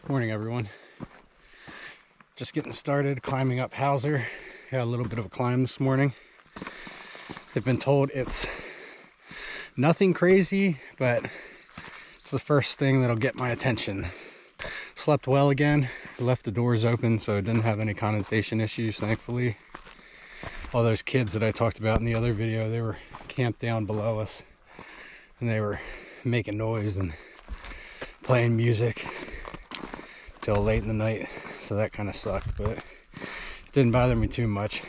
Morning, everyone. Just getting started climbing up Hauser. Got a little bit of a climb this morning. I've been told it's nothing crazy, but it's the first thing that'll get my attention. Slept well again. Left the doors open so I didn't have any condensation issues, thankfully. All those kids that I talked about in the other video, they were camped down below us and they were making noise and playing music till late in the night, so that kind of sucked, but it didn't bother me too much.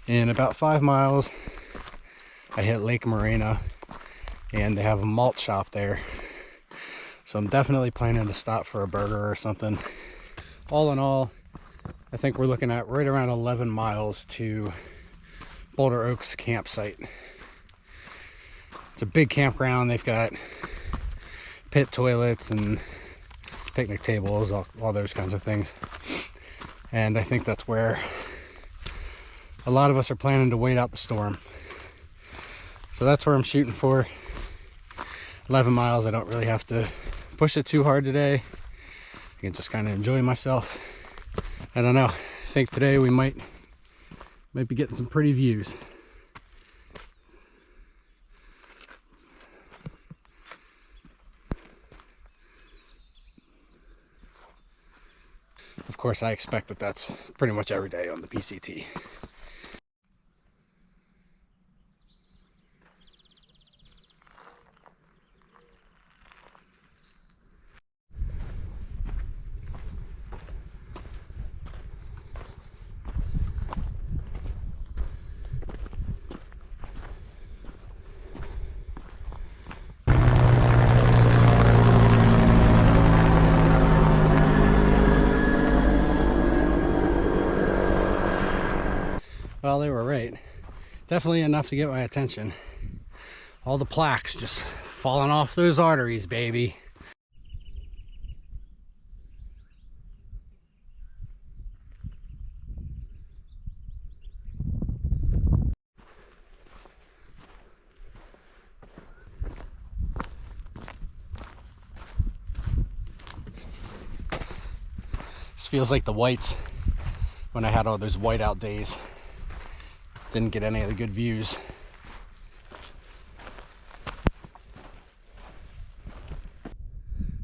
In about 5 miles I hit Lake Morena and they have a malt shop there, so I'm definitely planning to stop for a burger or something. All in all, I think we're looking at right around 11 miles to Boulder Oaks campsite. It's a big campground. They've got pit toilets and picnic tables, all those kinds of things, and I think that's where a lot of us are planning to wait out the storm. So that's where I'm shooting for. 11 miles. I don't really have to push it too hard today. I can just kind of enjoy myself. I don't know, I think today we might be getting some pretty views. Of course, I expect that that's pretty much every day on the PCT. Well, they were right. Definitely enough to get my attention. All the plaques just falling off those arteries, baby. This feels like the whites when I had all those whiteout days. Didn't get any of the good views.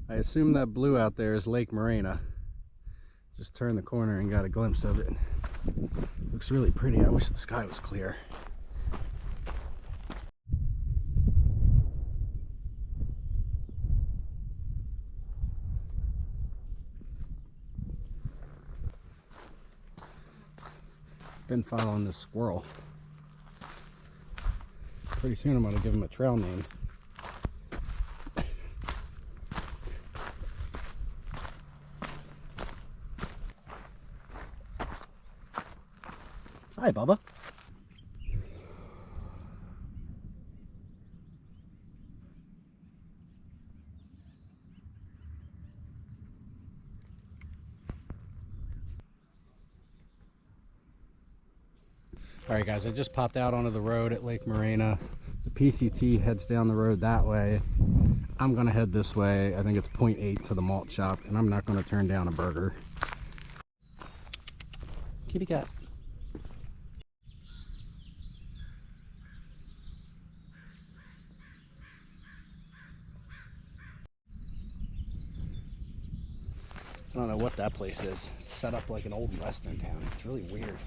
I assume that blue out there is Lake Morena. Just turned the corner and got a glimpse of it. Looks really pretty. I wish the sky was clear. Been following this squirrel. Pretty soon I'm going to give him a trail name. Hi, Bubba. Alright guys, I just popped out onto the road at Lake Morena. The PCT heads down the road that way. I'm gonna head this way. I think it's 0.8 to the malt shop, and I'm not gonna turn down a burger. Kitty cat. I don't know what that place is. It's set up like an old western town. It's really weird.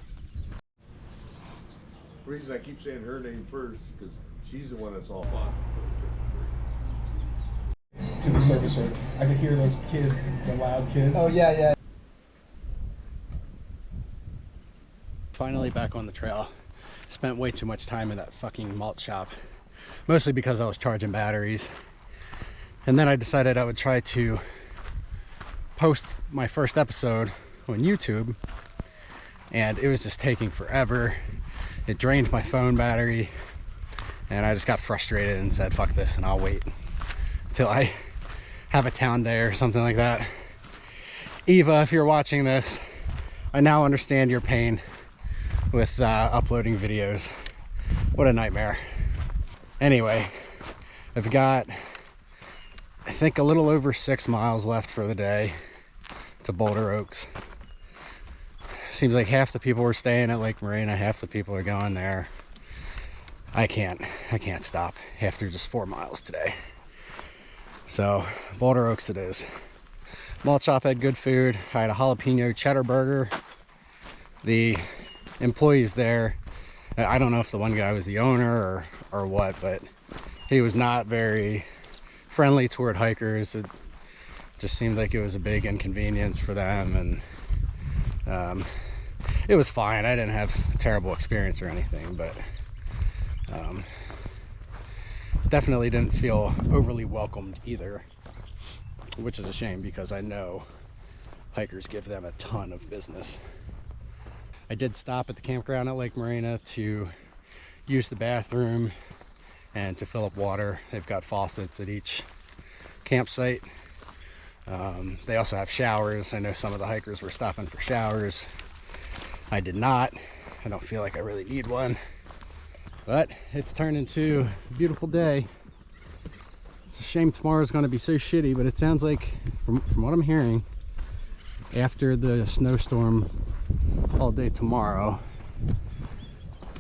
The reason I keep saying her name first because she's the one that's all fun. To the circus road. I could hear those kids, the loud kids. Oh yeah, yeah. Finally back on the trail. Spent way too much time in that fucking malt shop. Mostly because I was charging batteries. And then I decided I would try to post my first episode on YouTube. And it was just taking forever. It drained my phone battery. And I just got frustrated and said, fuck this, and I'll wait till I have a town day or something like that. Eva, if you're watching this, I now understand your pain with uploading videos. What a nightmare. Anyway, I've got I think a little over 6 miles left for the day to Boulder Oaks. Seems like half the people were staying at Lake Marina, half the people are going there. I can't stop after just 4 miles today. So Boulder Oaks it is. Malt Shop had good food. I had a jalapeno cheddar burger. The employees there, I don't know if the one guy was the owner or what, but he was not very friendly toward hikers. It just seemed like it was a big inconvenience for them, and it was fine. I didn't have a terrible experience or anything, but definitely didn't feel overly welcomed either, which is a shame because I know hikers give them a ton of business. I did stop at the campground at Lake Marina to use the bathroom and to fill up water. They've got faucets at each campsite. They also have showers. I know some of the hikers were stopping for showers. I did not. I don't feel like I really need one. But it's turned into a beautiful day. It's a shame tomorrow's going to be so shitty, but it sounds like, from what I'm hearing, after the snowstorm all day tomorrow,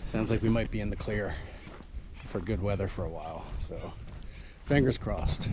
sounds like we might be in the clear for good weather for a while. So fingers crossed.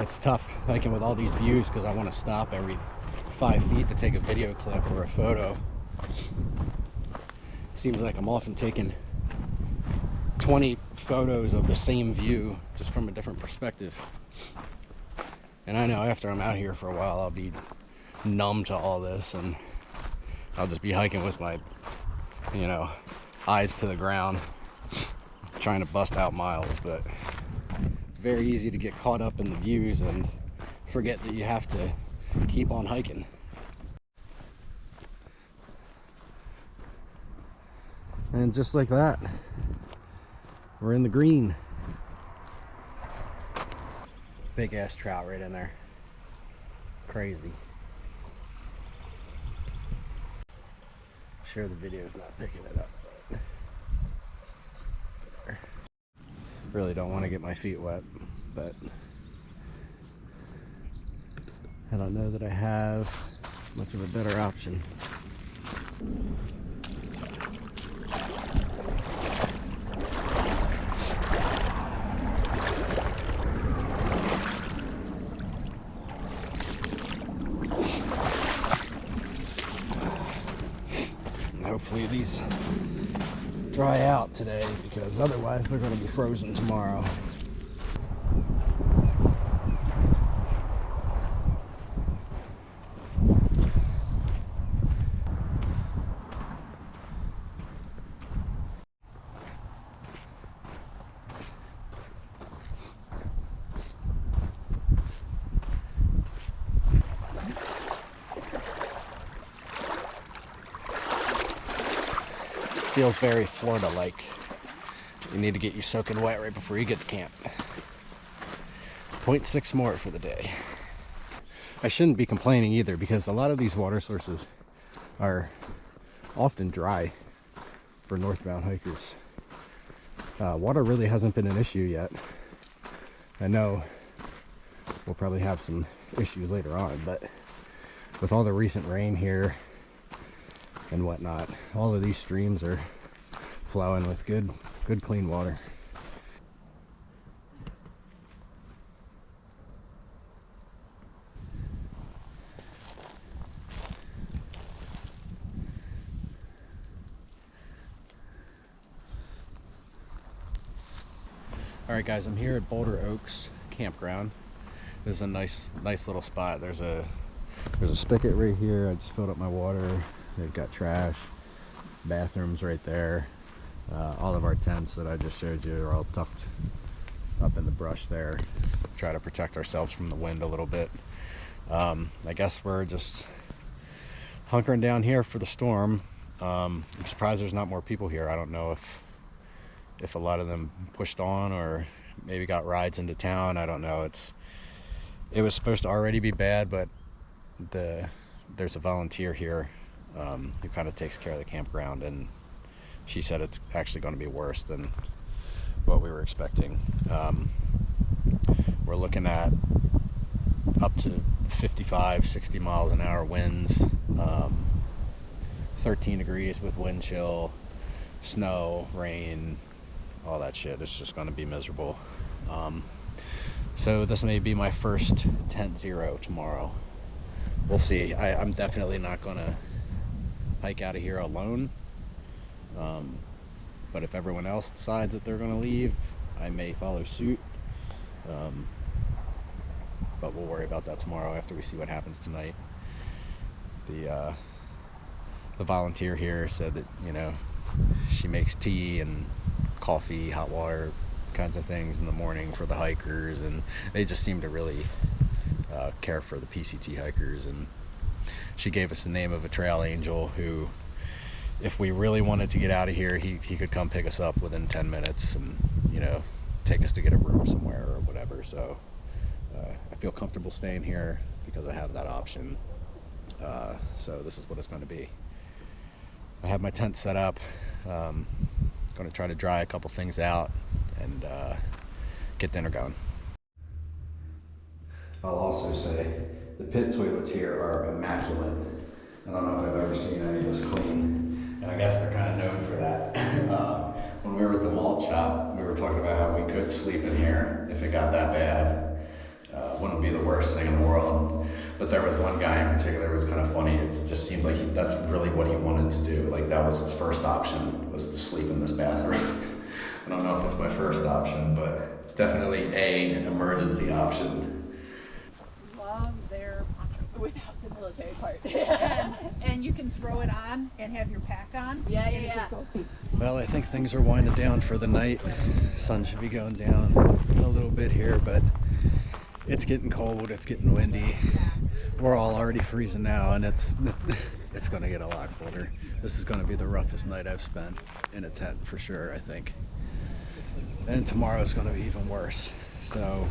It's tough hiking with all these views because I want to stop every 5 feet to take a video clip or a photo. It seems like I'm often taking 20 photos of the same view just from a different perspective. And I know after I'm out here for a while I'll be numb to all this and I'll just be hiking with my, eyes to the ground, trying to bust out miles. But very easy to get caught up in the views and forget that you have to keep on hiking. And just like that, we're in the green. Big ass trout right in there. Crazy. I'm sure the video's not picking it up, but there. Really don't want to get my feet wet, but I don't know that I have much of a better option. Hopefully these dry out today, because otherwise they're going to be frozen tomorrow. Feels very Florida-like. You need to get you soaking wet right before you get to camp. 0.6 more for the day. I shouldn't be complaining either, because a lot of these water sources are often dry for northbound hikers. Water really hasn't been an issue yet. I know we'll probably have some issues later on, but with all the recent rain here and whatnot, all of these streams are flowing with good clean water. All right, guys, I'm here at Boulder Oaks Campground. This is a nice little spot. There's a spigot right here. I just filled up my water. They've got trash, bathrooms right there. All of our tents that I just showed you are all tucked up in the brush there. Try to protect ourselves from the wind a little bit. I guess we're just hunkering down here for the storm. I'm surprised there's not more people here. I don't know if a lot of them pushed on or maybe got rides into town. I don't know. It was supposed to already be bad, but there's a volunteer here who kind of takes care of the campground, and she said it's actually going to be worse than what we were expecting. We're looking at up to 55, 60 miles an hour winds, 13 degrees with wind chill, snow, rain, all that shit. It's just going to be miserable. So this may be my first tent zero tomorrow. We'll see. I'm definitely not going to hike out of here alone. But if everyone else decides that they're going to leave, I may follow suit. But we'll worry about that tomorrow after we see what happens tonight. The volunteer here said that, you know, she makes tea and coffee, hot water kinds of things in the morning for the hikers, and they just seem to really care for the PCT hikers. And she gave us the name of a trail angel who, if we really wanted to get out of here, he could come pick us up within 10 minutes and, you know, take us to get a room somewhere or whatever. So I feel comfortable staying here because I have that option. So this is what it's going to be. I have my tent set up. Going to try to dry a couple things out and get dinner going. I'll also say the pit toilets here are immaculate. I don't know if I've ever seen any this clean, and I guess they're kind of known for that. When we were at the malt shop, we were talking about how we could sleep in here if it got that bad. Wouldn't be the worst thing in the world. But there was one guy in particular who was kind of funny. It just seemed like that's really what he wanted to do. Like, that was his first option, was to sleep in this bathroom. I don't know if it's my first option, but it's definitely an emergency option. Love their poncho Without the military part. and you can throw it on and have your pack on. Yeah. Well, I think things are winding down for the night. Sun should be going down a little bit here, but it's getting cold, it's getting windy. We're all already freezing now, and it's going to get a lot colder. This is going to be the roughest night I've spent in a tent for sure, I think. And tomorrow's going to be even worse. So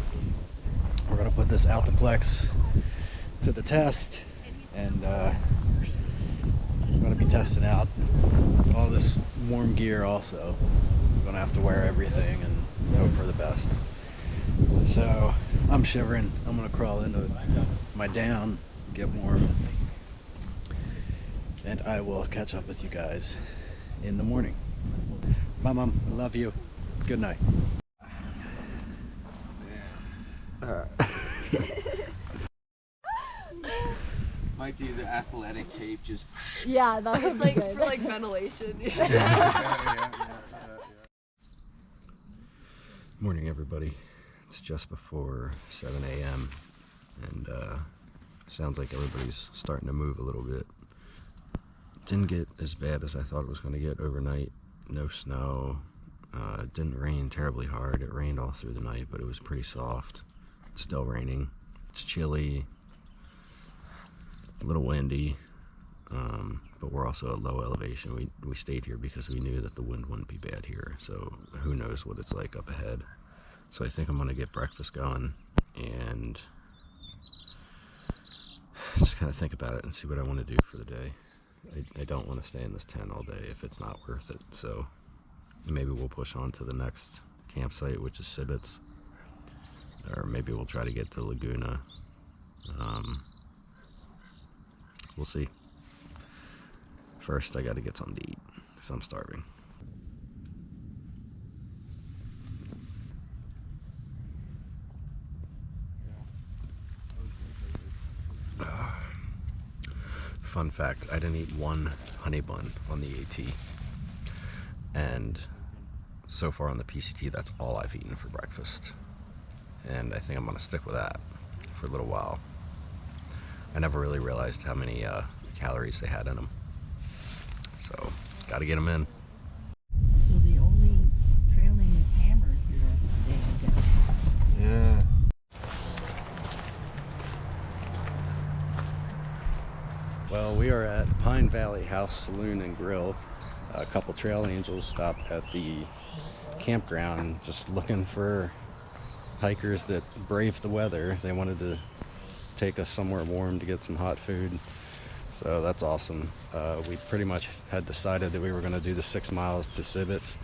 we're going to put this Altiplex to the test, and I'm going to be testing out all this warm gear also. I'm going to have to wear everything and hope for the best. So I'm shivering. I'm going to crawl into my down, get warm, and I will catch up with you guys in the morning. Bye, Mom. I love you. Good night. Might do the athletic tape, just Yeah, that would It's be like good. for like ventilation. Morning, everybody. It's just before 7 a.m. and sounds like everybody's starting to move a little bit. Didn't get as bad as I thought it was going to get overnight. No snow. It didn't rain terribly hard. It rained all through the night, but it was pretty soft. It's still raining. It's chilly. A little windy. But we're also at low elevation. We stayed here because we knew that the wind wouldn't be bad here. So who knows what it's like up ahead. So I think I'm going to get breakfast going and just kind of think about it and see what I want to do for the day. I don't want to stay in this tent all day if it's not worth it. So maybe we'll push on to the next campsite, which is Sibbets. Or maybe we'll try to get to Laguna. We'll see. First, I got to get something to eat because I'm starving. Fun fact, I didn't eat one honey bun on the AT. And so far on the PCT, that's all I've eaten for breakfast. And I think I'm gonna stick with that for a little while. I never really realized how many calories they had in them. So, gotta get them in. So the only trail name is Hammer here today, I guess. Yeah. Well, we are at Pine Valley House Saloon and Grill. A couple trail angels stopped at the campground just looking for hikers that brave the weather. They wanted to take us somewhere warm to get some hot food, so that's awesome. We pretty much had decided that we were going to do the 6 miles to Civets,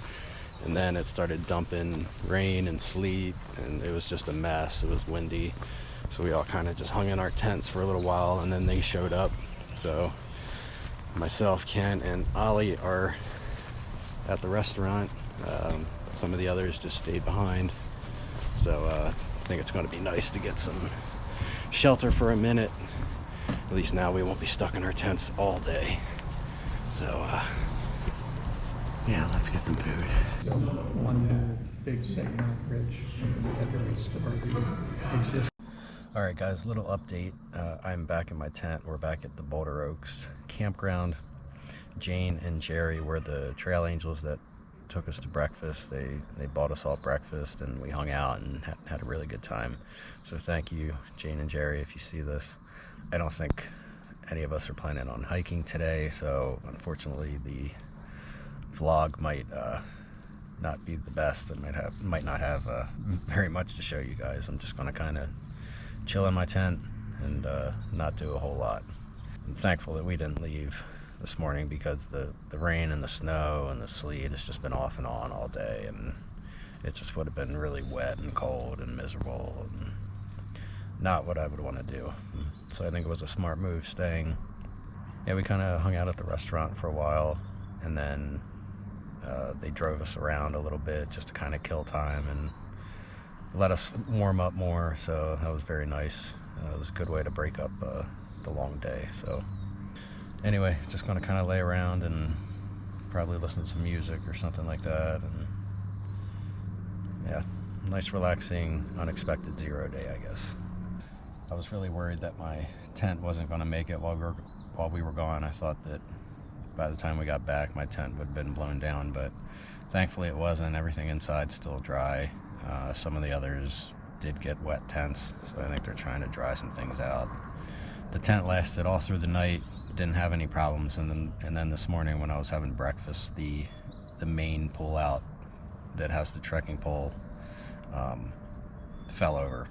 and then it started dumping rain and sleet, and it was just a mess. It was windy, so we all kind of just hung in our tents for a little while, and then they showed up. So myself, Kent, and Ollie are at the restaurant. Some of the others just stayed behind. So I think it's going to be nice to get some shelter for a minute. At least now we won't be stuck in our tents all day. So yeah, let's get some food. So one big segment bridge at the race to RV exists. All right, guys, little update. I'm back in my tent. We're back at the Boulder Oaks campground. Jane and Jerry were the trail angels that took us to breakfast. They bought us all breakfast, and we hung out and had a really good time. So thank you, Jane and Jerry, if you see this. I don't think any of us are planning on hiking today, so unfortunately the vlog might not be the best. It might not have very much to show you guys. I'm just going to kind of chill in my tent and not do a whole lot. I'm thankful that we didn't leave this morning because the rain and the snow and the sleet has just been off and on all day, and it just would have been really wet and cold and miserable and not what I would want to do. So I think it was a smart move staying. Yeah, we kind of hung out at the restaurant for a while, and then they drove us around a little bit just to kind of kill time and let us warm up more, so that was very nice. It was a good way to break up the long day. So anyway, just going to kind of lay around and probably listen to some music or something like that. And yeah, nice, relaxing, unexpected 0 day, I guess. I was really worried that my tent wasn't going to make it while we were gone. I thought that by the time we got back, my tent would have been blown down, but thankfully it wasn't. Everything inside's still dry. Some of the others did get wet tents, so I think they're trying to dry some things out. The tent lasted all through the night, didn't have any problems, and then this morning when I was having breakfast, the main pull out that has the trekking pole fell over,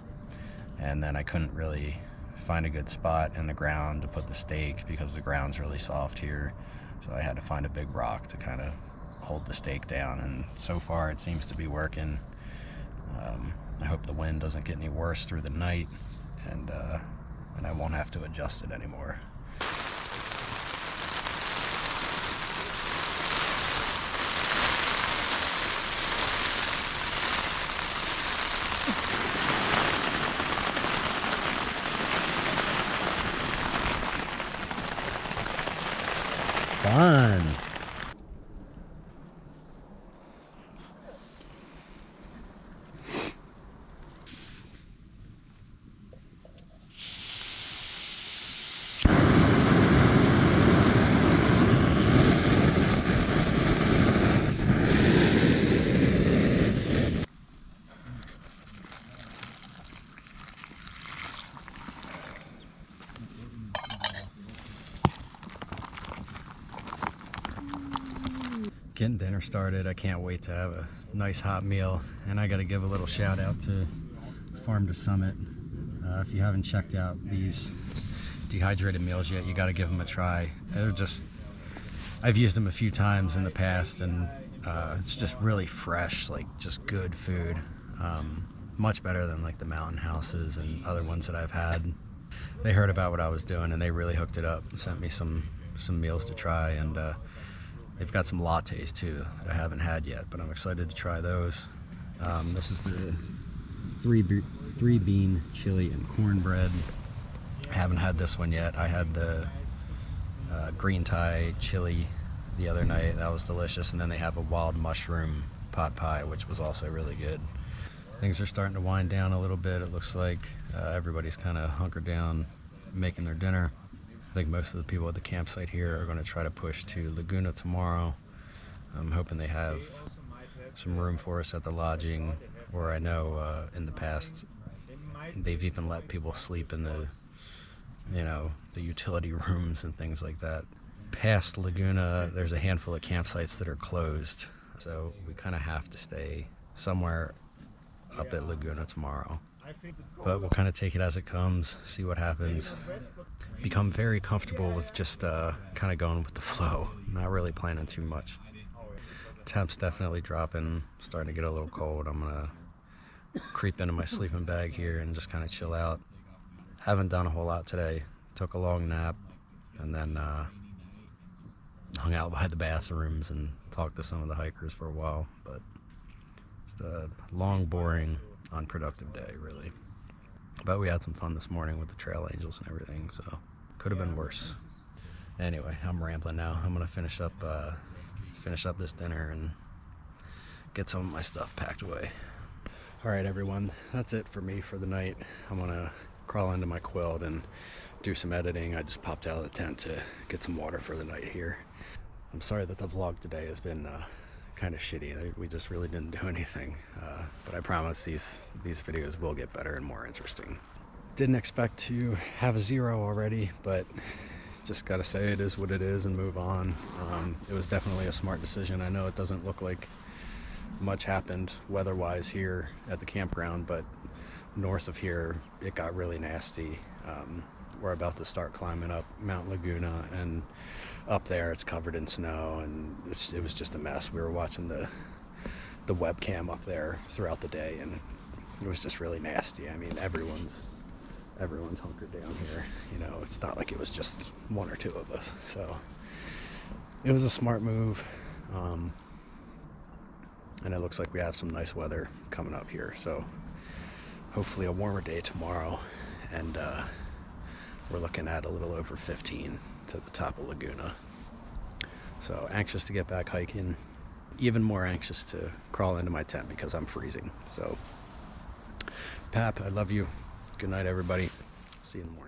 and then I couldn't really find a good spot in the ground to put the stake because the ground's really soft here, so I had to find a big rock to kind of hold the stake down, and so far it seems to be working. I hope the wind doesn't get any worse through the night, and I won't have to adjust it anymore. Fun. Getting dinner started. I can't wait to have a nice hot meal, and I got to give a little shout out to Farm to Summit. If you haven't checked out these dehydrated meals yet, you got to give them a try. They're just, I've used them a few times in the past, and it's just really fresh, like just good food. Much better than like the Mountain Houses and other ones that I've had. They heard about what I was doing, and they really hooked it up and sent me some meals to try, and they've got some lattes too that I haven't had yet, but I'm excited to try those. This is the three bean chili and cornbread. I haven't had this one yet. I had the green Thai chili the other night. That was delicious. And then they have a wild mushroom pot pie, which was also really good. Things are starting to wind down a little bit. It looks like everybody's kind of hunkered down, making their dinner. I think most of the people at the campsite here are going to try to push to Laguna tomorrow. I'm hoping they have some room for us at the lodging, or I know in the past they've even let people sleep in the, you know, the utility rooms and things like that. Past Laguna, there's a handful of campsites that are closed, so we kind of have to stay somewhere up at Laguna tomorrow. But we'll kind of take it as it comes, see what happens. Become very comfortable with just kind of going with the flow, not really planning too much. Temp's definitely dropping, starting to get a little cold. I'm gonna creep into my sleeping bag here and just kind of chill out. Haven't done a whole lot today. Took a long nap and then hung out by the bathrooms and talked to some of the hikers for a while, but just a long, boring, unproductive day, really. But we had some fun this morning with the trail angels and everything, so could have been worse. Anyway, I'm rambling now. I'm gonna finish up this dinner and get some of my stuff packed away. All right, everyone, that's it for me for the night. I'm gonna crawl into my quilt and do some editing. I just popped out of the tent to get some water for the night here. I'm sorry that the vlog today has been kind of shitty. We just really didn't do anything, but I promise these videos will get better and more interesting. Didn't expect to have a 0 already, but just gotta say it is what it is and move on. It was definitely a smart decision. I know it doesn't look like much happened weather-wise here at the campground, but north of here it got really nasty. We're about to start climbing up Mount Laguna, and up there it's covered in snow, and it was just a mess. We were watching the webcam up there throughout the day, and it was just really nasty. I mean, everyone's hunkered down here. You know, it's not like it was just one or two of us. So it was a smart move, and it looks like we have some nice weather coming up here. So hopefully a warmer day tomorrow, and we're looking at a little over 15 to the top of Laguna. So anxious to get back hiking, even more anxious to crawl into my tent because I'm freezing. So Pap, I love you. Good night, everybody. See you in the morning.